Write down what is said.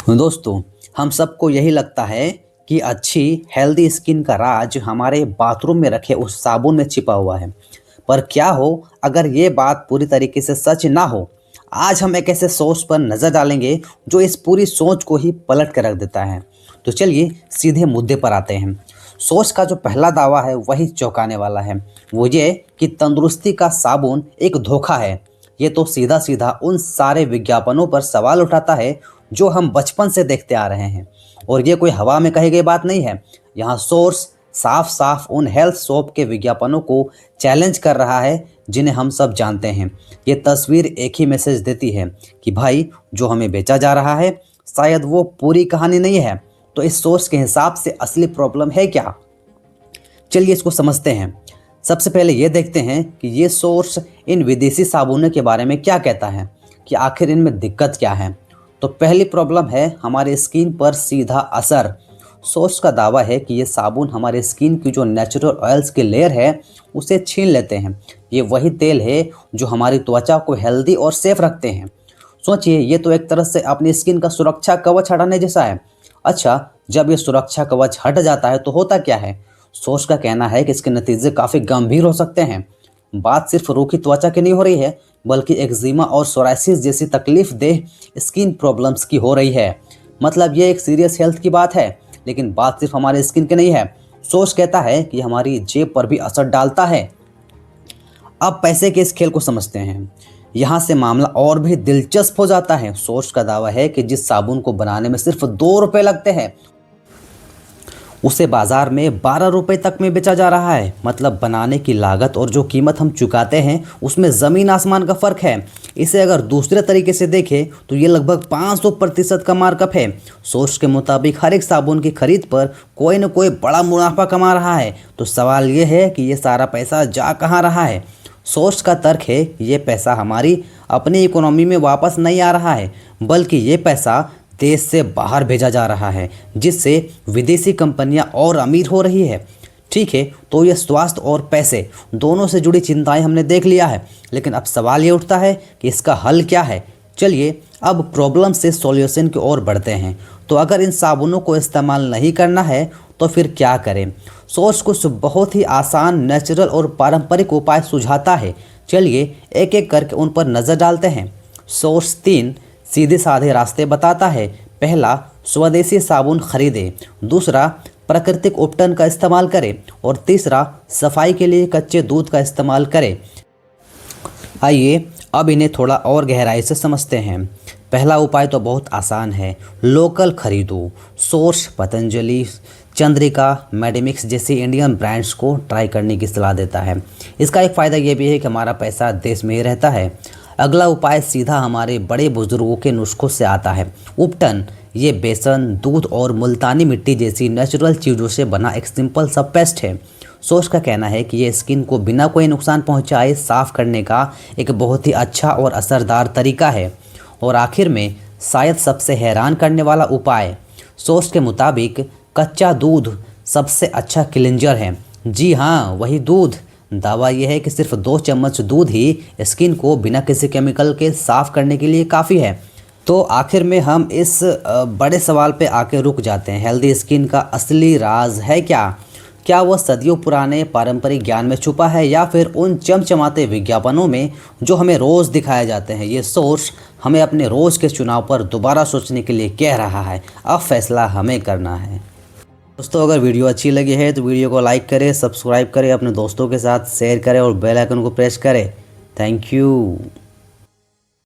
दोस्तों, हम सबको यही लगता है कि अच्छी हेल्दी स्किन का राज हमारे बाथरूम में रखे उस साबुन में छिपा हुआ है। पर क्या हो अगर ये बात पूरी तरीके से सच ना हो। आज हम एक ऐसे सोर्स पर नज़र डालेंगे जो इस पूरी सोच को ही पलट कर रख देता है। तो चलिए सीधे मुद्दे पर आते हैं। सोच का जो पहला दावा है वही चौंकाने वाला है। वो ये कि तंदुरुस्ती का साबुन एक धोखा है। ये तो सीधा सीधा उन सारे विज्ञापनों पर सवाल उठाता है जो हम बचपन से देखते आ रहे हैं। और ये कोई हवा में कही गई बात नहीं है। यहाँ सोर्स साफ साफ उन हेल्थ सोप के विज्ञापनों को चैलेंज कर रहा है जिन्हें हम सब जानते हैं। ये तस्वीर एक ही मैसेज देती है कि भाई जो हमें बेचा जा रहा है शायद वो पूरी कहानी नहीं है। तो इस सोर्स के हिसाब से असली प्रॉब्लम है क्या? चलिए इसको समझते हैं। सबसे पहले ये देखते हैं कि ये सोर्स इन विदेशी साबुनों के बारे में क्या कहता है, कि आखिर इनमें दिक्कत क्या है। तो पहली प्रॉब्लम है हमारे स्किन पर सीधा असर। सोर्स का दावा है कि ये साबुन हमारे स्किन की जो नेचुरल ऑयल्स की लेयर है उसे छीन लेते हैं। ये वही तेल है जो हमारी त्वचा को हेल्दी और सेफ रखते हैं। सोचिए, ये तो एक तरह से अपनी स्किन का सुरक्षा कवच हटाने जैसा है। अच्छा, जब ये सुरक्षा कवच हट जाता है तो होता क्या है? सोर्स का कहना है कि इसके नतीजे काफ़ी गंभीर हो सकते हैं। बात सिर्फ रूखी त्वचा की नहीं हो रही है, बल्कि एक्जिमा और सोराइसिस जैसी तकलीफ देह स्किन प्रॉब्लम्स की हो रही है। मतलब ये एक सीरियस हेल्थ की बात है। लेकिन बात सिर्फ हमारे स्किन की नहीं है। सोर्स कहता है कि हमारी जेब पर भी असर डालता है। अब पैसे के इस खेल को समझते हैं। यहाँ से मामला और भी दिलचस्प हो जाता है। सोर्स का दावा है कि जिस साबुन को बनाने में सिर्फ 2 रुपए लगते हैं उसे बाजार में 12 रुपए तक में बेचा जा रहा है। मतलब बनाने की लागत और जो कीमत हम चुकाते हैं उसमें ज़मीन आसमान का फ़र्क है। इसे अगर दूसरे तरीके से देखें तो ये लगभग 500% का मार्कअप है। सोर्स के मुताबिक हर एक साबुन की खरीद पर कोई न कोई बड़ा मुनाफा कमा रहा है। तो सवाल ये है कि ये सारा पैसा जा कहाँ रहा है? सोर्स का तर्क है ये पैसा हमारी अपनी इकोनॉमी में वापस नहीं आ रहा है, बल्कि ये पैसा देश से बाहर भेजा जा रहा है, जिससे विदेशी कंपनियां और अमीर हो रही है। ठीक है, तो ये स्वास्थ्य और पैसे दोनों से जुड़ी चिंताएं हमने देख लिया है। लेकिन अब सवाल ये उठता है कि इसका हल क्या है। चलिए अब प्रॉब्लम से सॉल्यूशन की ओर बढ़ते हैं। तो अगर इन साबुनों को इस्तेमाल नहीं करना है तो फिर क्या करें? सोर्स कुछ बहुत ही आसान, नेचुरल और पारंपरिक उपाय सुझाता है। चलिए एक एक करके उन पर नज़र डालते हैं। सोर्स 3 सीधे साधे रास्ते बताता है। पहला, स्वदेशी साबुन खरीदें। दूसरा, प्राकृतिक उपटन का इस्तेमाल करें। और तीसरा, सफाई के लिए कच्चे दूध का इस्तेमाल करें। आइए अब इन्हें थोड़ा और गहराई से समझते हैं। पहला उपाय तो बहुत आसान है, लोकल खरीदो। सोर्स पतंजलि, चंद्रिका, मेडिमिक्स जैसी इंडियन ब्रांड्स को ट्राई करने की सलाह देता है। इसका एक फ़ायदा ये भी है कि हमारा पैसा देश में ही रहता है। अगला उपाय सीधा हमारे बड़े बुजुर्गों के नुस्खों से आता है, उपटन। ये बेसन, दूध और मुल्तानी मिट्टी जैसी नेचुरल चीज़ों से बना एक सिंपल सा पेस्ट है। सोर्स का कहना है कि ये स्किन को बिना कोई नुकसान पहुंचाए साफ करने का एक बहुत ही अच्छा और असरदार तरीका है। और आखिर में शायद सबसे हैरान करने वाला उपाय, सोर्स के मुताबिक कच्चा दूध सबसे अच्छा क्लिंजर है। जी हाँ, वही दूध। दावा यह है कि सिर्फ 2 चम्मच दूध ही स्किन को बिना किसी केमिकल के साफ़ करने के लिए काफ़ी है। तो आखिर में हम इस बड़े सवाल पे आके रुक जाते हैं। हेल्दी स्किन का असली राज है क्या? क्या वो सदियों पुराने पारंपरिक ज्ञान में छुपा है, या फिर उन चमचमाते विज्ञापनों में जो हमें रोज़ दिखाए जाते हैं? ये सोर्स हमें अपने रोज़ के चुनाव पर दोबारा सोचने के लिए कह रहा है। अब फैसला हमें करना है। दोस्तों, अगर वीडियो अच्छी लगी है तो वीडियो को लाइक करें, सब्सक्राइब करें, अपने दोस्तों के साथ शेयर करें और बेल आइकन को प्रेस करें। Thank you.